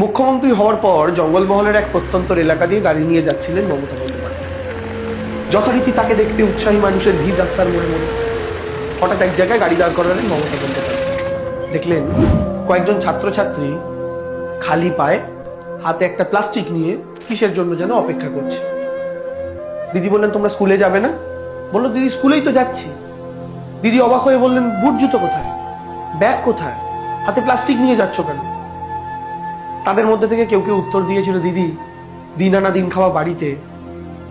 মুখ্যমন্ত্রী হওয়ার পর জঙ্গলমহলের এক প্রত্যন্ত এলাকা দিয়ে গাড়ি নিয়ে যাচ্ছিলেন মমতা বন্দ্যোপাধ্যায়। যথারীতি তাকে দেখতে উৎসাহী মানুষের ভিড় রাস্তার মোড়ে মোড়ে। হঠাৎ এক জায়গায় গাড়ি দাঁড় করালেন মমতা বন্দ্যোপাধ্যায়। দেখলেন কয়েকজন ছাত্রছাত্রী খালি পায়ে হাতে একটা প্লাস্টিক নিয়ে কিসের জন্য যেন অপেক্ষা করছে। দিদি বললেন, তোমরা স্কুলে যাবে না? বললো, দিদি স্কুলেই তো যাচ্ছি। দিদি অবাক হয়ে বললেন, বুট জুতো কোথায়, ব্যাগ কোথায়, হাতে প্লাস্টিক নিয়ে যাচ্ছ কেন? তাদের মধ্যে থেকে কেউ কেউ উত্তর দিয়েছিল, দিদি দিন আনা দিন খাওয়া বাড়িতে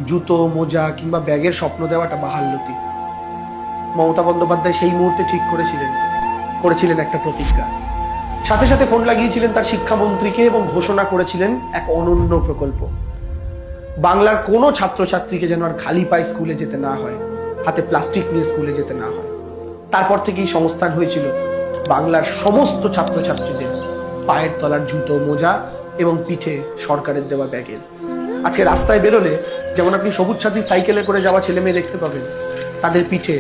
জুতো মোজা কিংবা ব্যাগের স্বপ্ন দেওয়াটা বাহাল্যতি। মমতা বন্দ্যোপাধ্যায় সেই মুহূর্তে ঠিক করেছিলেন একটা প্রতিজ্ঞা। সাথে সাথে ফোন লাগিয়েছিলেন তার শিক্ষামন্ত্রীকে এবং ঘোষণা করেছিলেন এক অনন্য প্রকল্প। বাংলার কোনো ছাত্রছাত্রীকে যেন আর খালি পায়ে স্কুলে যেতে না হয়, হাতে প্লাস্টিক নিয়ে স্কুলে যেতে না হয়। তারপর থেকেই সংস্থান হয়েছিল বাংলার সমস্ত ছাত্রছাত্রীদের পায়ের তলার জুতো মোজা এবং পিঠে সরকারের দেওয়া ব্যাগের। আজকে রাস্তায় বেরোলে যেমন আপনি সবুজ সাথী সাইকেলে করে যাওয়া ছেলে মেয়ে দেখতে পাবেন, তাদের পিঠে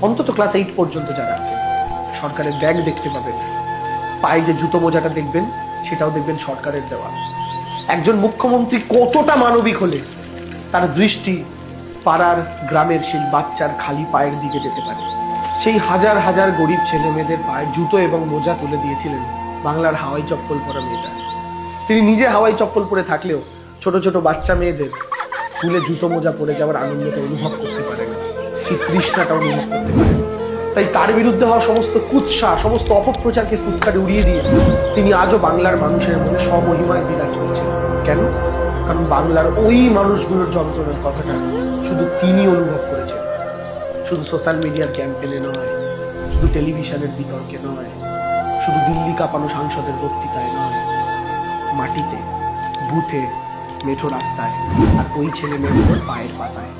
অন্তত ক্লাস 8 পর্যন্ত যারা আছে সরকারের ব্যাগ দেখতে পাবেন। পায়ে যে জুতো মোজাটা দেখবেন সেটাও দেখবেন সরকারের দেওয়া। একজন মুখ্যমন্ত্রী কতটা মানবিক হলে তার দৃষ্টি পাড়ার গ্রামের সেই বাচ্চার খালি পায়ের দিকে যেতে পারে। সেই হাজার হাজার গরিব ছেলে মেয়েদের পায়ে জুতো এবং মোজা তুলে দিয়েছিলেন বাংলার হাওয়াই চপ্পল পরা মেয়েটা। তিনি নিজে হাওয়াই চপ্পল পরে থাকলেও ছোট ছোট বাচ্চা মেয়েদের স্কুলে জুতো মোজা পরে যাওয়ার আনন্দটা অনুভব করতে পারেন, সেই তৃষ্ণাটা অনুভব করতে পারেন। তাই তার বিরুদ্ধে হওয়া সমস্ত কুৎসা, সমস্ত অপপ্রচারকে ফুৎকারে উড়িয়ে দিয়ে তিনি আজও বাংলার মানুষের মনে স্বমহিমায় বিরাজ করছেন। কেন? কারণ বাংলার ওই মানুষগুলোর যন্ত্রণার কথাটা শুধু তিনি অনুভব করেছেন। শুধু সোশ্যাল মিডিয়ার ক্যাম্পেনে নয়, শুধু টেলিভিশনের বিতর্কে নয়, শুধু দিল্লি কাঁপানো সাংসদের বক্তৃতায় নয়, মাটিতে, বুথে, মেঠো রাস্তায় আর ওই ছেলে মেয়েদের পায়ের পাতায়।